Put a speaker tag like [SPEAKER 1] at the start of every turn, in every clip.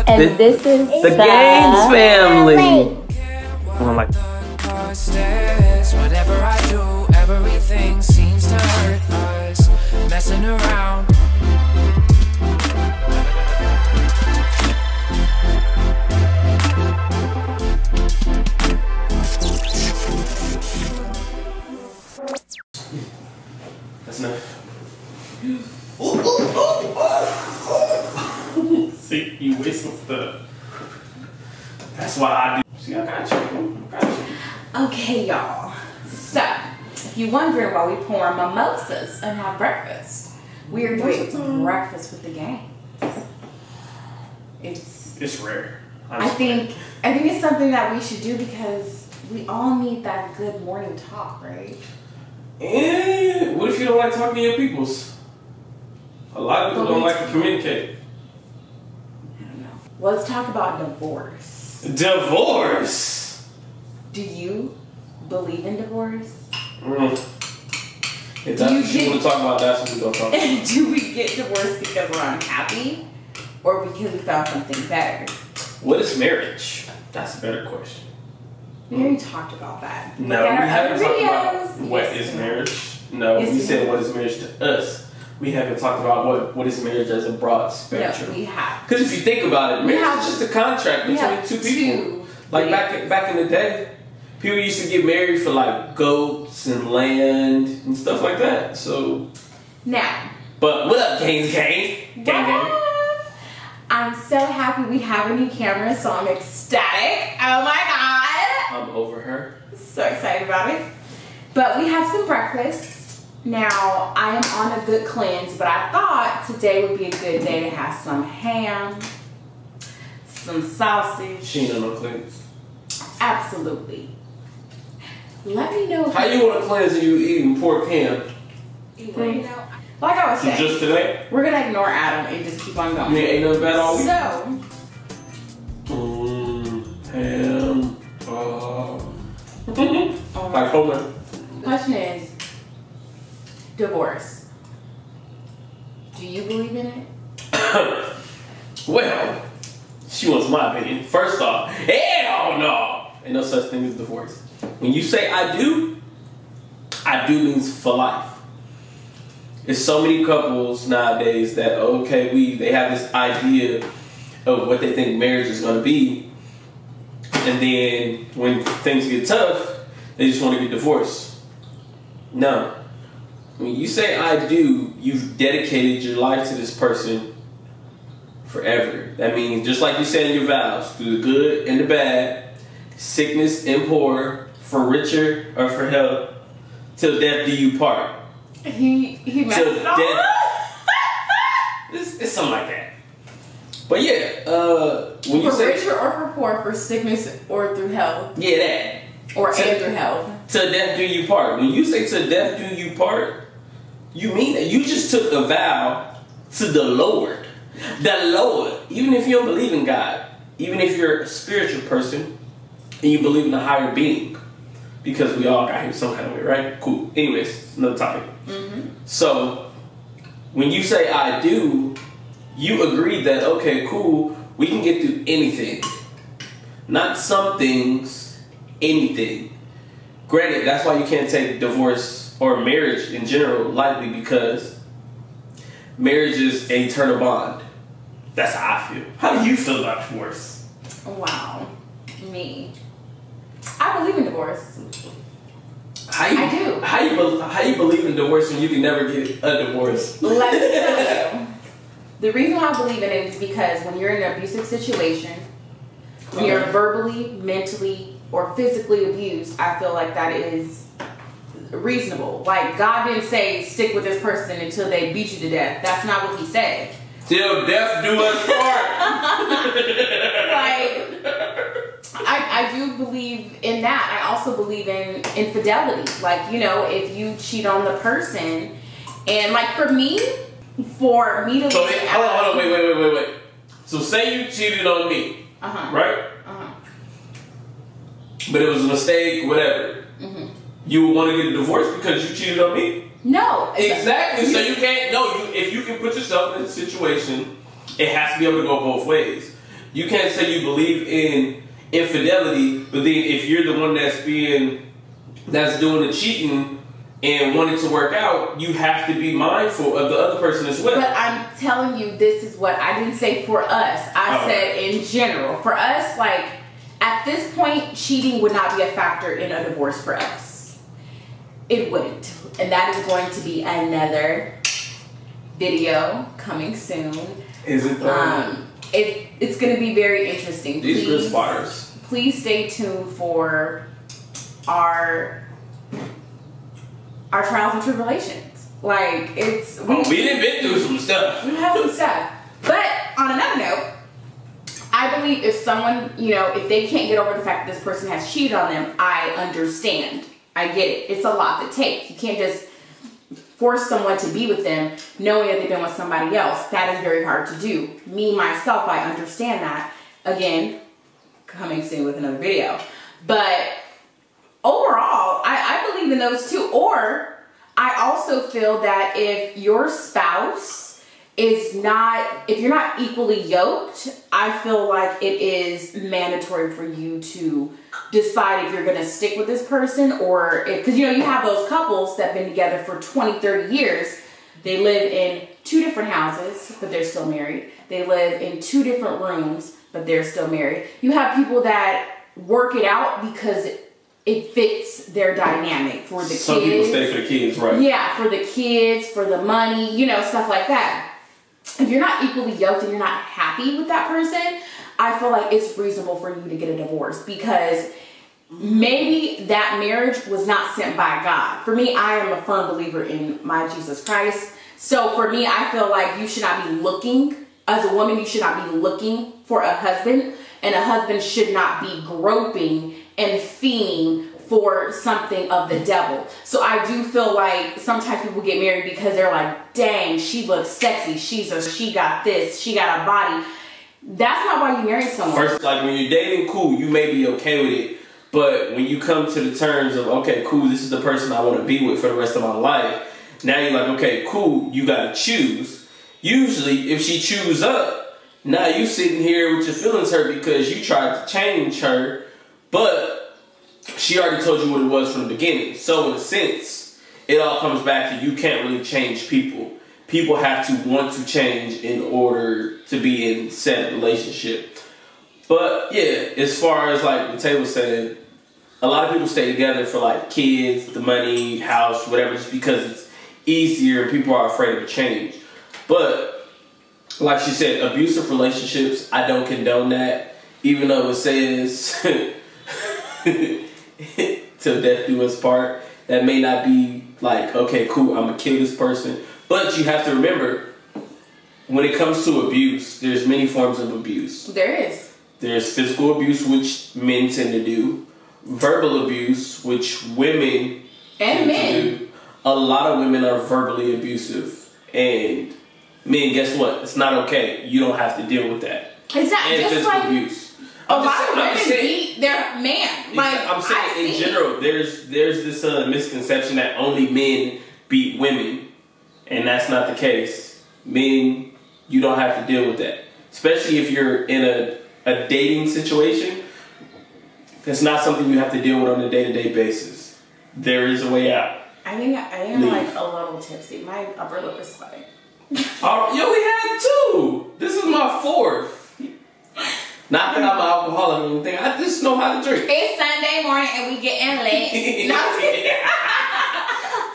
[SPEAKER 1] And this is
[SPEAKER 2] the Gaines family. I'm like,
[SPEAKER 3] whatever I do, everything seems to hurt us. Messing around.
[SPEAKER 2] that's enough. See, you waste some stuff. That's why I do. See, I got you.
[SPEAKER 1] okay, y'all. So, if you're wondering why we pour mimosas and have breakfast, we are doing breakfast with the gang.
[SPEAKER 2] It's rare.
[SPEAKER 1] I think it's something that we should do because we all need that good morning talk, right?
[SPEAKER 2] And what if you don't like talking to your peoples? A lot of people don't like to communicate.
[SPEAKER 1] I don't know. Let's talk about divorce.
[SPEAKER 2] Divorce?
[SPEAKER 1] Do you believe in divorce?
[SPEAKER 2] If that's what you want to talk about, that's what we're going to talk about.
[SPEAKER 1] Do we get divorced because we're unhappy or because we found something better?
[SPEAKER 2] What is marriage? That's a better question.
[SPEAKER 1] We already talked about that.
[SPEAKER 2] No, we haven't talked about what is marriage. No, we said what is marriage to us. We haven't talked about what is marriage as a broad spectrum.
[SPEAKER 1] No, we have.
[SPEAKER 2] Because if you think about it, marriage is just a contract between two people. Like back in the day, people used to get married for like goats and land and stuff like that. So
[SPEAKER 1] now,
[SPEAKER 2] but what up, Gaines gang? Gang.
[SPEAKER 1] I'm so happy we have a new camera, so I'm ecstatic. Oh my god!
[SPEAKER 2] I'm over her.
[SPEAKER 1] So excited about it. But we have some breakfast. Now, I am on a good cleanse, but I thought today would be a good day to have some ham, some sausage.
[SPEAKER 2] She ain't on no cleanse.
[SPEAKER 1] Absolutely. Let me know.
[SPEAKER 2] How you want to cleanse and you eating pork ham?
[SPEAKER 1] Like I was saying,
[SPEAKER 2] just today?
[SPEAKER 1] We're going to ignore Adam and just keep on going.
[SPEAKER 2] You ain't nothing bad all week?
[SPEAKER 1] So.
[SPEAKER 2] Ham. Like Homer.
[SPEAKER 1] Question is, divorce. Do you believe in it?
[SPEAKER 2] Well, she wants my opinion. First off, hell no! Ain't no such thing as divorce. When you say I do means for life. There's so many couples nowadays that, they have this idea of what they think marriage is going to be. And then when things get tough, they just want to get divorced. No. When you say I do, you've dedicated your life to this person forever. That means just like you said in your vows, through the good and the bad, sickness and poor, for richer or for health, till death do you part.
[SPEAKER 1] He messed it up.
[SPEAKER 2] It's something like that. But yeah, when you
[SPEAKER 1] for
[SPEAKER 2] say
[SPEAKER 1] richer or for poor, for sickness or through health.
[SPEAKER 2] Yeah, that.
[SPEAKER 1] Or and through health.
[SPEAKER 2] Till death do you part. When you say till death do you part, you mean that you just took a vow to the Lord. The Lord. Even if you don't believe in God, even if you're a spiritual person and you believe in a higher being, because we all got here some kind of way, right? Cool. Anyways, another topic. So, when you say I do, you agree that, okay, cool, we can get through anything. Not some things, anything. Granted, that's why you can't take divorce or marriage in general lightly, because marriage is an eternal bond. That's how I feel. How do you feel about divorce?
[SPEAKER 1] Wow. Me. I believe in divorce.
[SPEAKER 2] I do. How you believe in divorce when you can never get a divorce?
[SPEAKER 1] Let me tell you. The reason why I believe in it is because when you're in an abusive situation, when you're verbally, mentally, or physically abused, I feel like that is reasonable. Like, God didn't say stick with this person until they beat you to death. That's not what he said.
[SPEAKER 2] Till death do us part.
[SPEAKER 1] I do believe in that. I also believe in infidelity. Like, you know, if you cheat on the person, and like for me to
[SPEAKER 2] so hold on, wait. So say you cheated on me, right? But it was a mistake, whatever. You would want to get a divorce because you cheated on me?
[SPEAKER 1] No.
[SPEAKER 2] Exactly. So you can't. No. If you can put yourself in a situation, it has to be able to go both ways. You can't say you believe in infidelity, but then if you're the one that's doing the cheating and want it to work out, you have to be mindful of the other person as well.
[SPEAKER 1] But I'm telling you, this is what I didn't say for us. I said in general. For us, like, at this point, cheating would not be a factor in a divorce for us. It wouldn't. And that is going to be another video coming soon.
[SPEAKER 2] Is it?
[SPEAKER 1] It's going to be very interesting.
[SPEAKER 2] These good spotters.
[SPEAKER 1] Please stay tuned for our trials and tribulations. Like, it's...
[SPEAKER 2] we done been through some stuff.
[SPEAKER 1] We have some stuff. But on another note, I believe if someone, if they can't get over the fact that this person has cheated on them, I understand. I get it. It's a lot to take. You can't just force someone to be with them knowing that they've been with somebody else. That is very hard to do. Me, myself, I understand that. Again, coming soon with another video. But overall, I believe in those two. Or I also feel that if your spouse if you're not equally yoked, I feel like it is mandatory for you to decide if you're going to stick with this person or because you have those couples that have been together for 20, 30 years. They live in 2 different houses, but they're still married. They live in 2 different rooms, but they're still married. You have people that work it out because it fits their dynamic for the kids.
[SPEAKER 2] Some people stay for the kids, right?
[SPEAKER 1] Yeah, for the kids, for the money, stuff like that. If you're not equally yoked and you're not happy with that person, I feel like it's reasonable for you to get a divorce because maybe that marriage was not sent by God. For me, I am a firm believer in my Jesus Christ. So for me, I feel like you should not be looking, as a woman, you should not be looking for a husband, and a husband should not be groping and fiending for something of the devil. So I do feel like sometimes people get married because they're like, dang, she looks sexy. She got this, she got a body. That's not why you marry someone.
[SPEAKER 2] First, like when you're dating, cool, you may be okay with it. But when you come to the terms of, okay, cool, this is the person I want to be with for the rest of my life. Now you're like, okay, cool, you got to choose. Usually, if she chews up, now you sitting here with your feelings hurt because you tried to change her, but she already told you what it was from the beginning. So in a sense, it all comes back to you can't really change people. People have to want to change in order to be in said relationship. But yeah, as far as like Mateo was saying, a lot of people stay together for like kids, the money, house, whatever, just because it's easier and people are afraid of change. But like she said, abusive relationships, I don't condone that. Even though it says till death do us part, that may not be like, okay, cool, I'm gonna kill this person. But you have to remember, when it comes to abuse, there's many forms of abuse.
[SPEAKER 1] There is.
[SPEAKER 2] There's physical abuse, which men tend to do. Verbal abuse, which women
[SPEAKER 1] and men
[SPEAKER 2] do. A lot of women are verbally abusive. And men, guess what? It's not okay. You don't have to deal with that.
[SPEAKER 1] It's not
[SPEAKER 2] and
[SPEAKER 1] just
[SPEAKER 2] physical
[SPEAKER 1] like
[SPEAKER 2] abuse.
[SPEAKER 1] A lot of women beat their man. Like,
[SPEAKER 2] I'm saying in general, there's this misconception that only men beat women, and that's not the case. Men, you don't have to deal with that, especially if you're in a dating situation. That's not something you have to deal with on a day-to-day basis. There is a way out.
[SPEAKER 1] I am like a little tipsy. My upper lip is sweating.
[SPEAKER 2] Oh, yo, we had 2. This is my 4th. Not that I'm an alcoholic or anything. I just know how to drink.
[SPEAKER 1] It's Sunday morning and we getting lit. No,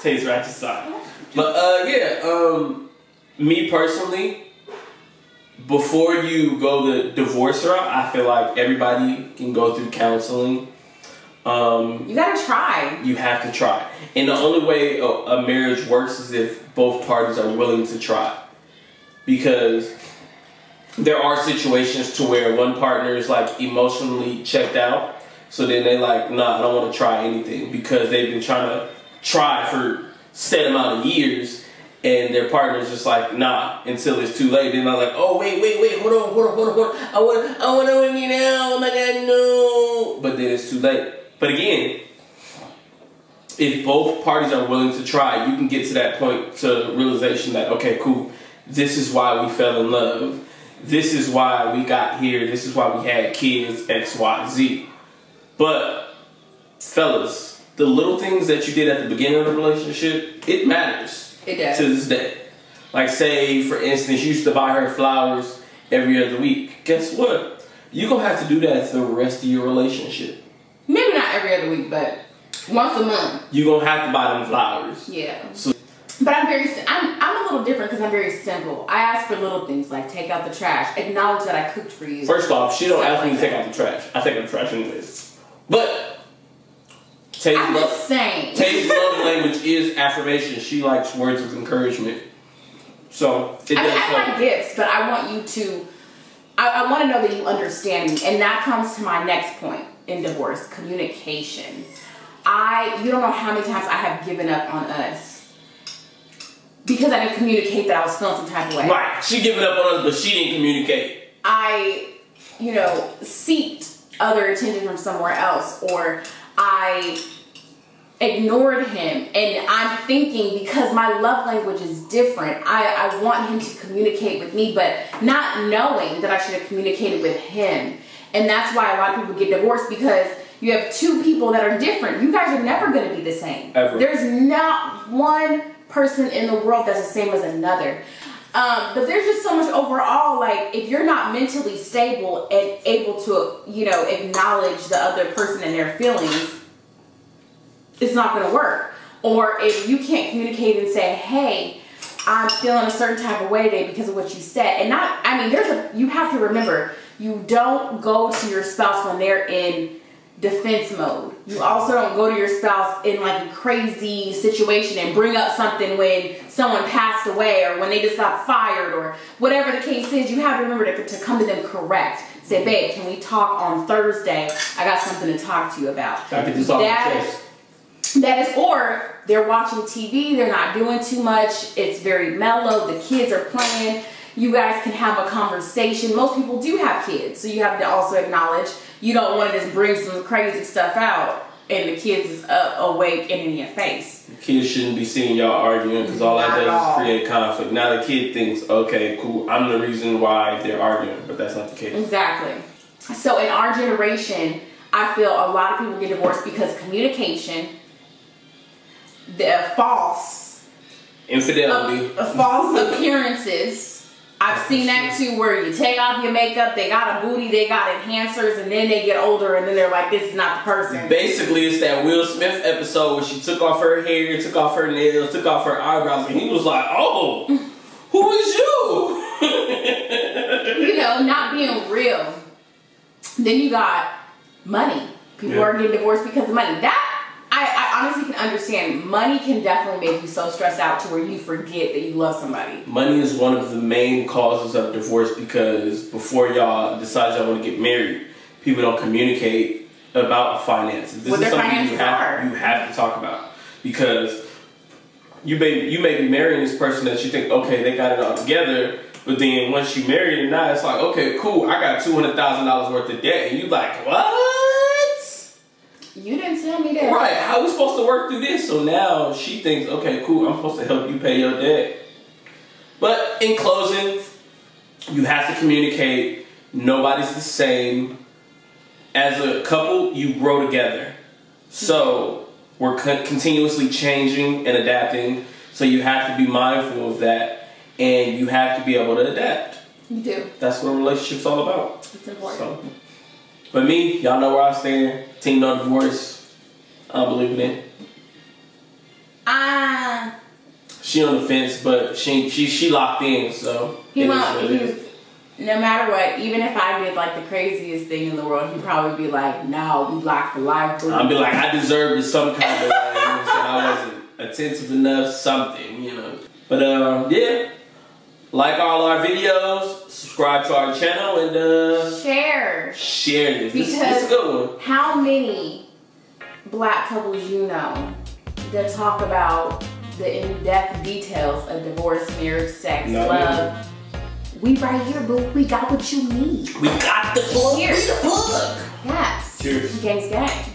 [SPEAKER 2] Taste ratchet side. But me personally, before you go the divorce route, I feel like everybody can go through counseling.
[SPEAKER 1] You gotta try.
[SPEAKER 2] You have to try. And the only way a marriage works is if both parties are willing to try. Because there are situations to where one partner is like emotionally checked out. So then they like, nah, I don't want to try anything because they've been trying to try for set amount of years, and their partner's just like, nah, until it's too late. Then I'm like, oh wait, hold on. I want to win you now. Oh my God, no. But then it's too late. But again, if both parties are willing to try, you can get to that point to realization that, okay, cool, this is why we fell in love. this is why we got here, this is why we had kids, X, Y, Z. But, fellas, the little things that you did at the beginning of the relationship, it matters.
[SPEAKER 1] It does.
[SPEAKER 2] To this day. Like, say, for instance, you used to buy her flowers every other week. Guess what? You're going to have to do that the rest of your relationship.
[SPEAKER 1] Maybe not every other week, but once a month.
[SPEAKER 2] You're going to have to buy them flowers.
[SPEAKER 1] Yeah.
[SPEAKER 2] So,
[SPEAKER 1] but I'm a little different because I'm very simple. I ask for little things like take out the trash, acknowledge that I cooked for you.
[SPEAKER 2] first off, she don't ask me to
[SPEAKER 1] like
[SPEAKER 2] take out the trash. I take out the trash anyways. But
[SPEAKER 1] I'm just saying.
[SPEAKER 2] Tay's love language is affirmation. She likes words of encouragement. So it does
[SPEAKER 1] I like gifts, but I want you to. I want to know that you understand me, and that comes to my next point in divorce: communication. You don't know how many times I have given up on us because I didn't communicate that I was feeling some type of way.
[SPEAKER 2] Right. She giving up on us, but she didn't communicate.
[SPEAKER 1] I, seeked other attention from somewhere else, or I ignored him, and I'm thinking because my love language is different, I want him to communicate with me, but not knowing that I should have communicated with him. And that's why a lot of people get divorced, because you have two people that are different. You guys are never going to be the same.
[SPEAKER 2] Ever.
[SPEAKER 1] There's not one person in the world that's the same as another. But there's just so much overall, like, if you're not mentally stable and able to, acknowledge the other person and their feelings, it's not going to work. Or if you can't communicate and say, hey, I'm feeling a certain type of way today because of what you said. And you have to remember, you don't go to your spouse when they're in defense mode. You also don't go to your spouse in like a crazy situation and bring up something when someone passed away or when they just got fired or whatever the case is. You have to remember to come to them correct. Say, babe, can we talk on Thursday? I got something to talk to you about.
[SPEAKER 2] I get this off my chest.
[SPEAKER 1] That is, or they're watching TV, they're not doing too much, it's very mellow, the kids are playing, you guys can have a conversation. Most people do have kids, so you have to also acknowledge you don't want to just bring some crazy stuff out and the kids is awake and in your face.
[SPEAKER 2] Kids shouldn't be seeing y'all arguing, because all that does is create conflict. Now the kid thinks, okay, cool, I'm the reason why they're arguing, but that's not the case.
[SPEAKER 1] Exactly. So in our generation, I feel a lot of people get divorced because communication, the false
[SPEAKER 2] infidelity,
[SPEAKER 1] false appearances. I've seen that too, where you take off your makeup, they got a booty, they got enhancers, and then they get older and then they're like, this is not the person.
[SPEAKER 2] Basically, it's that Will Smith episode where she took off her hair, took off her nails, took off her eyebrows, and he was like, oh, who is you?
[SPEAKER 1] Not being real. Then you got money. People are getting divorced because of money. That I honestly can understand. Money can definitely make you so stressed out to where you forget that you love somebody.
[SPEAKER 2] Money is one of the main causes of divorce, because before y'all decide y'all want to get married, people don't communicate about finances. This is something you have to talk about, because you may be marrying this person that you think, okay, they got it all together, but then once you marry them, now it's like, okay, cool, I got $200,000 worth of debt, and you like, what?
[SPEAKER 1] You didn't tell me that.
[SPEAKER 2] Right, how are we supposed to work through this? So now she thinks, okay, cool, I'm supposed to help you pay your debt. But in closing, you have to communicate. Nobody's the same. As a couple, you grow together. So we're continuously changing and adapting. So you have to be mindful of that, and you have to be able to adapt.
[SPEAKER 1] You do.
[SPEAKER 2] That's what a relationship's all about.
[SPEAKER 1] It's important.
[SPEAKER 2] So, but me, y'all know where I stand. Team No Divorce. I don't believe in it. She on the fence, but she locked in, so
[SPEAKER 1] no matter what, even if I did like the craziest thing in the world, he'd probably be like, no, we locked the life.
[SPEAKER 2] I'd be like, I deserved it some kind of way. I wasn't attentive enough, something, But yeah, like all our videos, subscribe to our channel, and share this.
[SPEAKER 1] Because
[SPEAKER 2] this is a good one.
[SPEAKER 1] How many black couples that talk about the in-depth details of divorce, marriage, sex, love? We right here, boo. We got what you need.
[SPEAKER 2] We got the plug.
[SPEAKER 1] Yes.
[SPEAKER 2] Cheers.
[SPEAKER 1] Gangs gang.